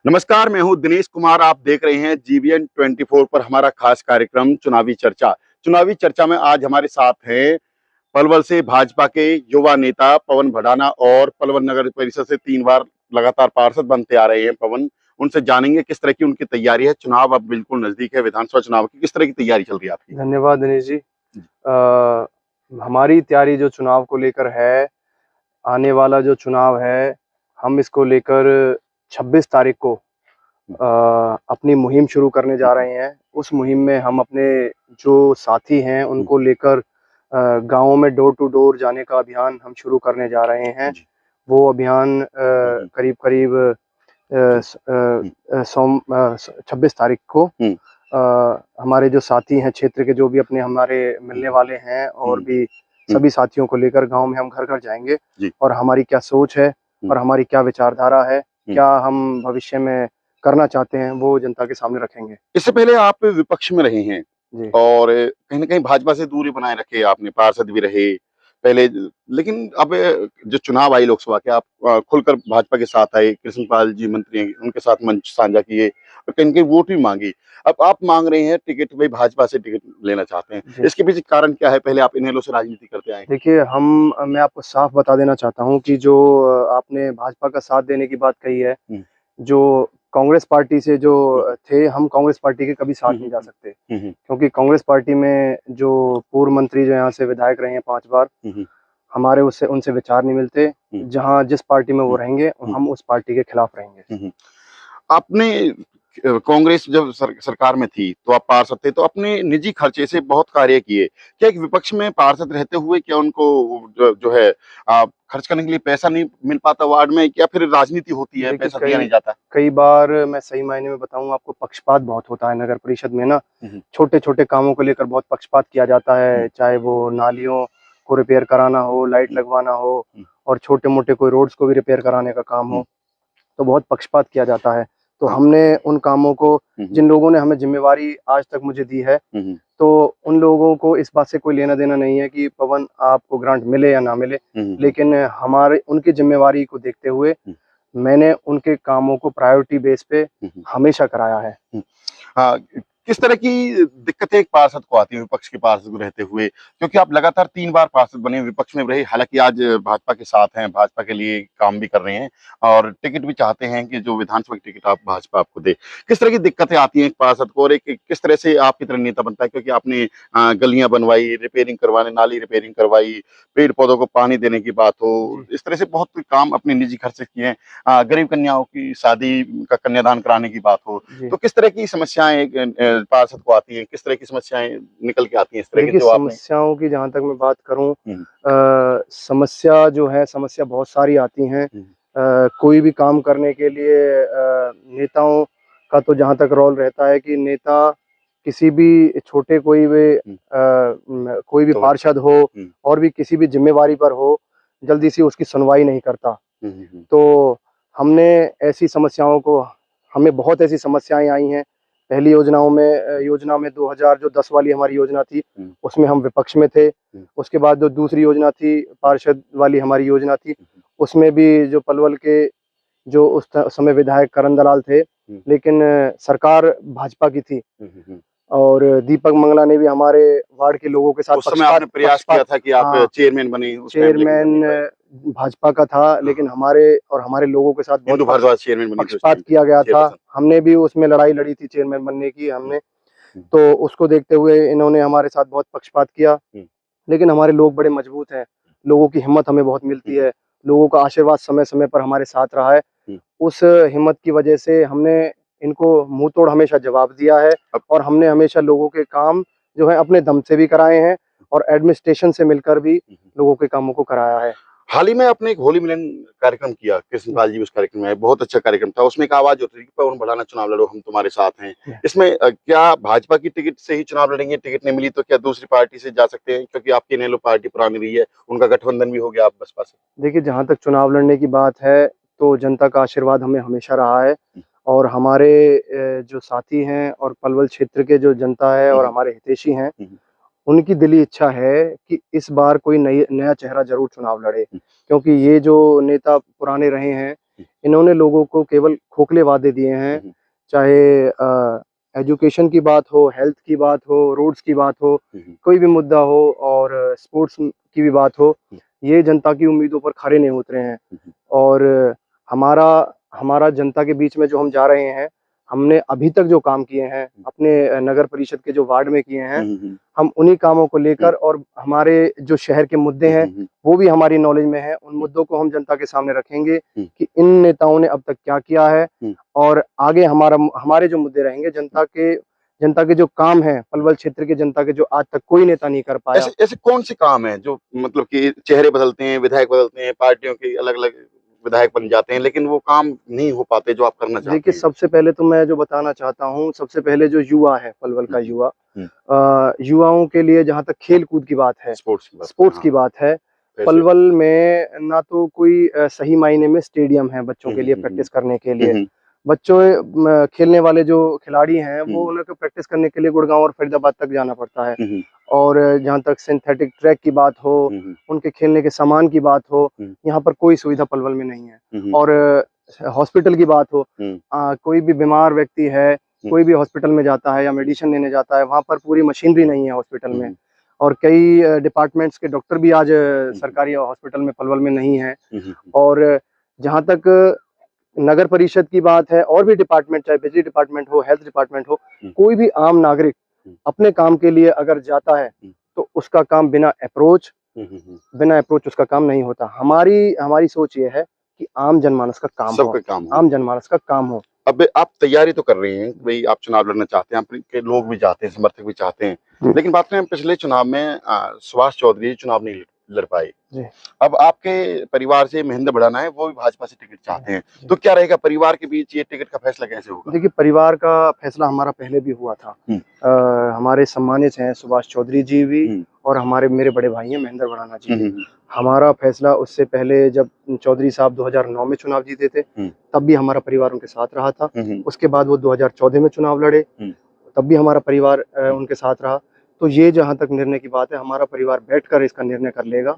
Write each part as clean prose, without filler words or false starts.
नमस्कार, मैं हूं दिनेश कुमार। आप देख रहे हैं जीवीएन 24 पर हमारा खास कार्यक्रम चुनावी चर्चा। चुनावी चर्चा में आज हमारे साथ हैं पलवल से भाजपा के युवा नेता पवन भडाना और पलवल नगर परिषद से 3 बार लगातार पार्षद बनते आ रहे हैं पवन। उनसे जानेंगे किस तरह की उनकी तैयारी है। चुनाव अब बिल्कुल नजदीक है, विधानसभा चुनाव की किस तरह की तैयारी चल रही है आपकी? धन्यवाद दिनेश जी। हमारी तैयारी जो चुनाव को लेकर है, आने वाला जो चुनाव है, हम इसको लेकर 26 तारीख को अपनी मुहिम शुरू करने जा रहे हैं। उस मुहिम में हम अपने जो साथी हैं उनको लेकर गाँव में डोर टू डोर जाने का अभियान हम शुरू करने जा रहे हैं। वो अभियान करीब-करीब 26 तारीख को हमारे जो साथी हैं क्षेत्र के, जो भी अपने हमारे मिलने वाले हैं और भी सभी साथियों को लेकर गांव में हम घर-घर जाएंगे और हमारी क्या सोच है और हमारी क्या विचारधारा है, क्या हम भविष्य में करना चाहते हैं, वो जनता के सामने रखेंगे। इससे पहले आप विपक्ष में रहे हैं जी। और कहीं न कहीं भाजपा से दूरी बनाए रखे आपने, पार्षद भी रहे पहले। लेकिन अब जो चुनाव आई लोकसभा के, आप खुलकर भाजपा के साथ आए, कृष्णपाल जी मंत्री हैं, उनके साथ मंच साझा किए और कहीं न कहीं वोट भी माँगी। अब आप माँग रहे हैं टिकट, भई भाजपा से टिकट लेना चाहते हैं। इसके पीछे कारण क्या है? पहले आप इनेलो से राजनीति करते आए हैं। देखिए, मैं आपको साफ बता देना चाहता हूँ कि जो आपने भाजपा का साथ देने की बात कही है, जो कांग्रेस पार्टी से जो थे, हम कांग्रेस पार्टी के कभी साथ नहीं जा सकते, क्योंकि कांग्रेस पार्टी में जो पूर्व मंत्री जो यहाँ से विधायक रहे हैं 5 बार, हमारे उससे उनसे विचार नहीं मिलते। जहाँ जिस पार्टी में वो रहेंगे, हम उस पार्टी के खिलाफ रहेंगे। आपने कांग्रेस जब सरकार में थी तो आप पार्षद थे, तो अपने निजी खर्चे से बहुत कार्य किए। क्या एक विपक्ष में पार्षद रहते हुए क्या उनको जो है खर्च करने के लिए पैसा नहीं मिल पाता वार्ड में, या फिर राजनीति होती है, पैसा दिया नहीं जाता? कई बार मैं सही मायने में बताऊं आपको, पक्षपात बहुत होता है नगर परिषद में ना। छोटे-छोटे कामों को लेकर बहुत पक्षपात किया जाता है, चाहे वो नालियों को रिपेयर कराना हो, लाइट लगवाना हो और छोटे-मोटे कोई रोड्स को भी रिपेयर कराने का काम हो, तो बहुत पक्षपात किया जाता है। तो हमने उन कामों को, जिन लोगों ने हमें ज़िम्मेवारी आज तक मुझे दी है, तो उन लोगों को इस बात से कोई लेना-देना नहीं है कि पवन आपको ग्रांट मिले या ना मिले। लेकिन हमारे उनकी ज़िम्मेवारी को देखते हुए मैंने उनके कामों को प्रायोरिटी बेस पे हमेशा कराया है। हाँ, किस तरह की दिक्कतें एक पार्षद को आती है विपक्ष के पार्षद रहते हुए? क्योंकि आप लगातार 3 बार पार्षद बने, विपक्ष में रहे, हालाँकि आज भाजपा के साथ हैं, भाजपा के लिए काम भी कर रहे हैं और टिकट भी चाहते हैं कि जो विधानसभा की टिकट आप भाजपा आपको दे। किस तरह की दिक्कतें आती हैं एक पार्षद को, और एक किस तरह से आपकी तरह नेता बनता है? क्योंकि आपने गलियाँ बनवाई, रिपेयरिंग करवाने, नाली रिपेयरिंग करवाई, पेड़-पौधों को पानी देने की बात हो, इस तरह से बहुत काम अपने निजी खर्च से किए हैं। गरीब कन्याओं की शादी का कन्यादान कराने की बात हो, तो किस तरह की समस्याएँ एक पार्षद को आती हैं? किस तरह की समस्याएँ निकल के आती हैं इस तरह की देखिए, जो आपने? समस्याओं की जहाँ तक मैं बात करूँ, समस्या जो है, समस्या बहुत सारी आती हैं। कोई भी काम करने के लिए नेताओं का तो जहाँ तक रोल रहता है कि नेता किसी भी छोटे कोई भी पार्षद हो और भी किसी भी ज़िम्मेवारी पर हो, जल्दी से उसकी सुनवाई नहीं करता। तो हमने ऐसी समस्याओं को हमें बहुत ऐसी समस्याएँ आई हैं। पहली योजना में 2010 वाली हमारी योजना थी, उसमें हम विपक्ष में थे। उसके बाद जो दूसरी योजना थी, पार्षद वाली हमारी योजना थी, उसमें भी जो पलवल के जो उस समय विधायक करण दलाल थे, लेकिन सरकार भाजपा की थी और दीपक मंगला ने भी हमारे वार्ड के लोगों के साथ उस समय आपने प्रयास किया था कि आप चेयरमैन बने, चेयरमैन भाजपा का था, लेकिन हमारे लोगों के साथ इंदु बहुत भारद्वाज चेयरमैन बनी थी उस पक्षपात टाइम किया गया पे। था। हमने भी उसमें लड़ाई लड़ी थी चेयरमैन बनने की हमने, तो उसको देखते हुए इन्होंने हमारे साथ बहुत पक्षपात किया। लेकिन हमारे लोग बड़े मजबूत हैं, लोगों की हिम्मत हमें बहुत मिलती है, लोगों का आशीर्वाद समय-समय पर हमारे साथ रहा है। उस हिम्मत की वजह से हमने इनको मुँह तोड़ हमेशा जवाब दिया है और हमने हमेशा लोगों के काम जो है अपने दम से भी कराए हैं और एडमिनिस्ट्रेशन से मिलकर भी लोगों के कामों को कराया है। हाल ही में आपने एक होली मिलन कार्यक्रम किया, कृष्णपाल जी उस कार्यक्रम में आए, बहुत अच्छा कार्यक्रम था। उसमें एक आवाज़ होती थी कि पवन भडाना चुनाव लड़ो, हम तुम्हारे साथ हैं। इसमें क्या भाजपा की टिकट से ही चुनाव लड़ेंगे? टिकट नहीं मिली तो क्या दूसरी पार्टी से जा सकते हैं? क्योंकि आपकी इनेलो पार्टी पुरानी रही है, उनका गठबंधन भी हो गया आप बसपा से। देखिए, जहाँ तक चुनाव लड़ने की बात है, तो जनता का आशीर्वाद हमें हमेशा रहा है और हमारे जो साथी हैं और पलवल क्षेत्र के जो जनता है और हमारे हितैषी हैं, उनकी दिली इच्छा है कि इस बार कोई नया चेहरा ज़रूर चुनाव लड़े, क्योंकि ये जो नेता पुराने रहे हैं, इन्होंने लोगों को केवल खोखले वादे दिए हैं, चाहे एजुकेशन की बात हो, हेल्थ की बात हो, रोड्स की बात हो, कोई भी मुद्दा हो और स्पोर्ट्स की भी बात हो, ये जनता की उम्मीदों पर खरे नहीं उतरे हैं। और हमारा हमारा जनता के बीच में जो हम जा रहे हैं, हमने अभी तक जो काम किए हैं अपने नगर परिषद के जो वार्ड में किए हैं, हम उन्हीं कामों को लेकर और हमारे जो शहर के मुद्दे हैं वो भी हमारी नॉलेज में है, उन मुद्दों को हम जनता के सामने रखेंगे कि इन नेताओं ने अब तक क्या किया है और आगे हमारे जो मुद्दे रहेंगे जनता के जो काम है पलवल क्षेत्र के जनता के जो आज तक कोई नेता नहीं कर पाया। ऐसे कौन से काम है जो मतलब कि चेहरे बदलते हैं, विधायक बदलते हैं, पार्टियों के अलग-अलग विधायक बन जाते हैं, लेकिन वो काम नहीं हो पाते जो आप करना चाहते देखिए, हैं? सबसे पहले तो मैं जो बताना चाहता हूँ, सबसे पहले जो युवा है, पलवल का युवा, युवाओं के लिए जहाँ तक खेल कूद की बात है, स्पोर्ट्स की बात है, पलवल में ना तो कोई सही मायने में स्टेडियम है बच्चों के लिए प्रैक्टिस करने के लिए। बच्चों खेलने वाले जो खिलाड़ी हैं वो उनको प्रैक्टिस करने के लिए गुड़गांव और फरीदाबाद तक जाना पड़ता है। और जहाँ तक सिंथेटिक ट्रैक की बात हो, उनके खेलने के सामान की बात हो, यहाँ पर कोई सुविधा पलवल में नहीं है। और हॉस्पिटल की बात हो, कोई भी बीमार व्यक्ति है, कोई भी हॉस्पिटल में जाता है या मेडिसिन लेने जाता है, वहाँ पर पूरी मशीनरी नहीं है हॉस्पिटल में। और कई डिपार्टमेंट्स के डॉक्टर भी आज सरकारी हॉस्पिटल में पलवल में नहीं है। और जहाँ तक नगर परिषद की बात है और भी डिपार्टमेंट, चाहे बिजली डिपार्टमेंट हो, हेल्थ डिपार्टमेंट हो, कोई भी आम नागरिक अपने काम के लिए अगर जाता है तो उसका काम बिना अप्रोच उसका काम नहीं होता। हमारी सोच ये है कि आम जनमानस का काम हो, आम जनमानस का काम हो। अब आप तैयारी तो कर रहे हैं, भाई आप चुनाव लड़ना चाहते हैं, आपके लोग भी चाहते हैं, समर्थक भी चाहते हैं, लेकिन बात करें पिछले चुनाव में सुभाष चौधरी चुनाव नहीं लड़ पाए। अब आपके परिवार से महेंद्र भड़ाना है, वो भी भाजपा से टिकट चाहते हैं, तो क्या रहेगा परिवार के बीच ये टिकट का फैसला कैसे होगा? देखिए, परिवार का फैसला हमारा पहले भी हुआ था। हमारे सम्मानित हैं सुभाष चौधरी जी भी और मेरे बड़े भाई हैं महेंद्र भड़ाना जी भी। हमारा फैसला उससे पहले जब चौधरी साहब 2009 में चुनाव जीते थे, तब भी हमारा परिवार उनके साथ रहा था। उसके बाद वो 2014 में चुनाव लड़े, तब भी हमारा परिवार उनके साथ रहा। तो ये जहाँ तक निर्णय की बात है, हमारा परिवार बैठकर इसका निर्णय कर लेगा।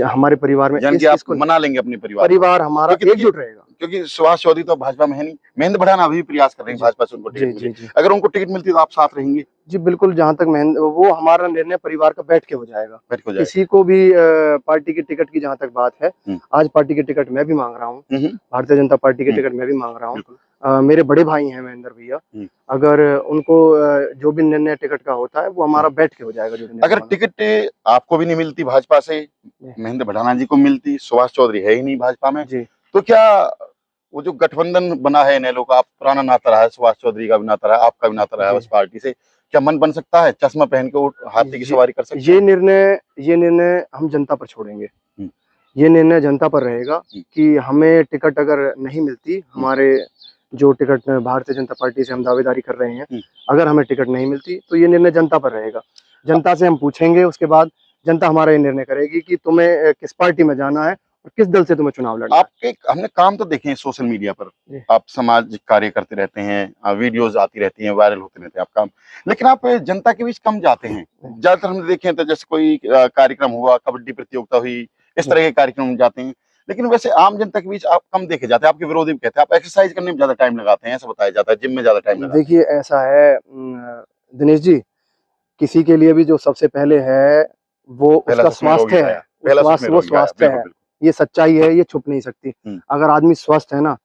हमारे परिवार में आप मना लेंगे अपने परिवार हमारा एकजुट रहेगा, क्योंकि सुभाष चौधरी तो भाजपा में है नहीं, महेंद्र भड़ाना अभी भी प्रयास कर रहे हैं भाजपा से उनको टिकट मिले। अगर उनको टिकट मिलती तो आप साथ रहेंगे? जी बिल्कुल, जहाँ तक वो हमारा निर्णय परिवार का बैठ के हो जाएगा। किसी को भी पार्टी की टिकट की जहाँ तक बात है, आज पार्टी की टिकट मैं भी मांग रहा हूँ, भारतीय जनता पार्टी की टिकट मैं भी मांग रहा हूँ। मेरे बड़े भाई हैं महेंद्र भैया, अगर उनको जो भी निर्णय टिकट का होता है वो हमारा बैठ के हो जाएगा। जो अगर टिकट आपको भी नहीं मिलती भाजपा से, महेंद्र भड़ाना जी को मिलती, सुभाष चौधरी है ही नहीं भाजपा में, तो क्या वो जो गठबंधन बना है इनेलो का, पुराना नाता रहा है, सुभाष चौधरी का भी नाता रहा है, आपका भी नाता रहा है उस पार्टी से, क्या मन बन सकता है? चश्मा पहन के हाथी की सवारी कर सकते हैं? ये निर्णय हम जनता पर छोड़ेंगे। ये निर्णय जनता पर रहेगा कि हमें टिकट अगर नहीं मिलती, हमारे जो टिकट भारतीय जनता पार्टी से हम दावेदारी कर रहे हैं, अगर हमें टिकट नहीं मिलती तो ये निर्णय जनता पर रहेगा। जनता से हम पूछेंगे, उसके बाद जनता हमारा ये निर्णय करेगी कि तुम्हें किस पार्टी में जाना है और किस दल से तुम्हें चुनाव लड़ना है। हमने काम तो देखे हैं सोशल मीडिया पर, आप सामाजिक कार्य करते रहते हैं, वीडियोज आती रहती हैं, वायरल होते रहते हैं आप काम, लेकिन आप जनता के बीच कम जाते हैं। ज्यादातर हमने देखे तो जैसे कोई कार्यक्रम हुआ, कबड्डी प्रतियोगिता हुई, इस तरह के कार्यक्रम में जाते हैं, लेकिन वैसे आम जनता के बीच आप कम देखे जाते हैं। आपके विरोधी भी कहते हैं आप एक्सरसाइज करने में ज्यादा टाइम लगाते हैं, ऐसा बताया जाता है, जिम में ज्यादा टाइम लगाते हैं। देखिए, ऐसा है दिनेश जी, किसी के लिए भी जो सबसे पहले है वो उसका स्वास्थ्य है, वो स्वास्थ्य है, ये सच्चाई है, ये छुप नहीं सकती। अगर आदमी स्वस्थ है ना,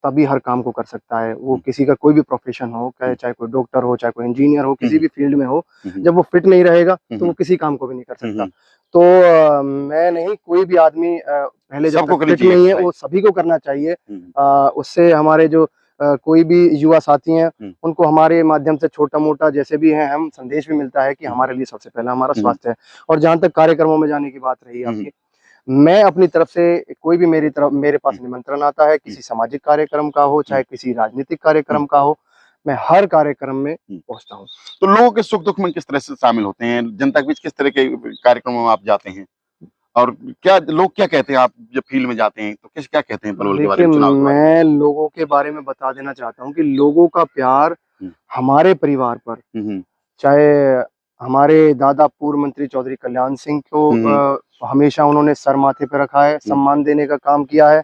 तभी हर काम को कर सकता है। वो किसी का कोई भी प्रोफेशन हो, चाहे कोई डॉक्टर हो, चाहे कोई इंजीनियर हो, किसी भी फील्ड में हो, जब वो फिट नहीं रहेगा तो वो किसी काम को भी नहीं कर सकता। तो मैं नहीं, कोई भी आदमी पहले जब तक फिट नहीं है, वो सभी को करना चाहिए। उससे हमारे जो कोई भी युवा साथी हैं, उनको हमारे माध्यम से छोटा मोटा जैसे भी है, हम संदेश भी मिलता है कि हमारे लिए सबसे पहला हमारा स्वास्थ्य है। और जहाँ तक कार्यक्रमों में जाने की बात रही आपकी, मैं अपनी तरफ से कोई भी मेरे पास निमंत्रण आता है, किसी सामाजिक कार्यक्रम का हो, चाहे किसी राजनीतिक कार्यक्रम का हो, मैं हर कार्यक्रम में पहुंचता हूँ। तो लोगों के सुख दुख में किस तरह से शामिल होते हैं, जनता के बीच किस तरह के कार्यक्रमों में आप जाते हैं, और क्या लोग क्या कहते हैं आप जब फील्ड में जाते हैं, तो क्या कहते हैं पलवल के बारे में, चुनाव के बारे में? मैं लोगों के बारे में बता देना चाहता हूँ कि लोगों का प्यार हमारे परिवार पर, चाहे हमारे दादा पूर्व मंत्री चौधरी कल्याण सिंह को हमेशा उन्होंने सर माथे पे रखा है, सम्मान देने का काम किया है,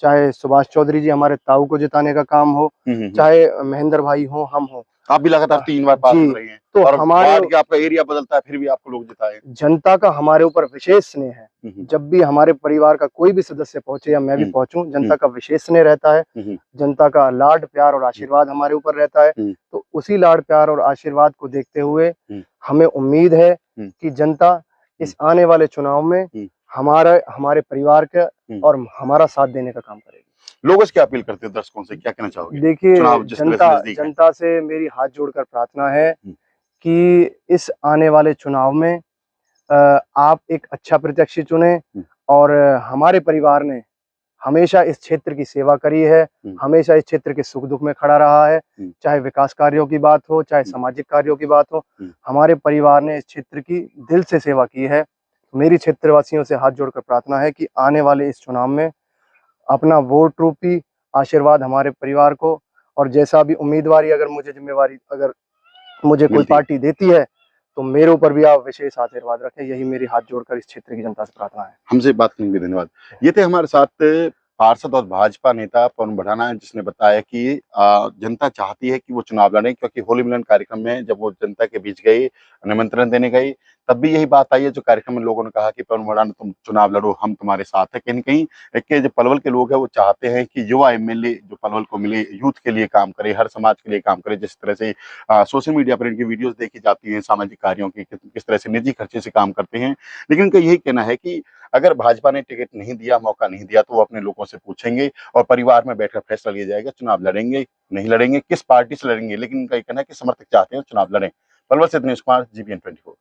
चाहे सुभाष चौधरी जी हमारे ताऊ को जिताने का काम हो, चाहे महेंद्र भाई हो, हम हो, आप भी लगातार 3 बार पार्षद जी, रहे हैं तो और हमारे वार्ड के आपका एरिया बदलता है फिर भी आपको लोग जिताए। जनता का हमारे ऊपर विशेष स्नेह है। जब भी हमारे परिवार का कोई भी सदस्य पहुंचे या मैं भी पहुंचूं, जनता का विशेष स्नेह रहता है, जनता का लाड प्यार और आशीर्वाद हमारे ऊपर रहता है। तो उसी लाड प्यार और आशीर्वाद को देखते हुए हमें उम्मीद है कि जनता इस आने वाले चुनाव में हमारे परिवार का और हमारा साथ देने का काम करेगी। लोगों से क्या अपील करते हैं, दर्शकों से क्या कहना चाहोगे? देखिए, चुनाव जिस तरह से नजदीक है। जनता से मेरी हाथ जोड़कर प्रार्थना है कि इस आने वाले चुनाव में आप एक अच्छा प्रत्याशी चुने और हमारे परिवार ने हमेशा इस क्षेत्र की सेवा करी है, हमेशा इस क्षेत्र के सुख दुख में खड़ा रहा है, चाहे विकास कार्यों की बात हो, चाहे सामाजिक कार्यों की बात हो, हमारे परिवार ने इस क्षेत्र की दिल से सेवा की है। मेरी क्षेत्रवासियों से हाथ जोड़कर प्रार्थना है कि आने वाले इस चुनाव में अपना वोट रूपी आशीर्वाद हमारे परिवार को, और जैसा भी उम्मीदवारी अगर मुझे जिम्मेवारी अगर मुझे कोई पार्टी देती है तो मेरे ऊपर भी आप विशेष आशीर्वाद रखें। यही मेरी हाथ जोड़कर इस क्षेत्र की जनता से प्रार्थना है। हमसे बात करने के लिए धन्यवाद। ये थे हमारे साथ पार्षद और भाजपा नेता पवन भड़ाना, जिसने बताया कि जनता चाहती है कि वो चुनाव लड़ें, क्योंकि होली मिलन कार्यक्रम में जब वो जनता के बीच गए, निमंत्रण देने गए, तब भी यही बात आई है जो कार्यक्रम में लोगों ने कहा कि पवन भड़ाना तुम चुनाव लड़ो, हम तुम्हारे साथ हैं। कहीं न कहीं एक जो पलवल के लोग हैं वो चाहते हैं कि युवा एमएलए जो पलवल को मिले, यूथ के लिए काम करे, हर समाज के लिए काम करे। जिस तरह से सोशल मीडिया पर इनकी वीडियोज़ देखी जाती हैं सामाजिक कार्यों की, किस तरह से निजी खर्चे से काम करते हैं। लेकिन इनका यही कहना है कि अगर भाजपा ने टिकट नहीं दिया, मौका नहीं दिया, तो वो अपने लोगों से पूछेंगे और परिवार में बैठकर फैसला लिया जाएगा, चुनाव लड़ेंगे, नहीं लड़ेंगे, किस पार्टी से लड़ेंगे। लेकिन इनका ये कहना है कि समर्थक चाहते हैं चुनाव लड़ें। पलवल से दिनेश कुमार, GBN 24।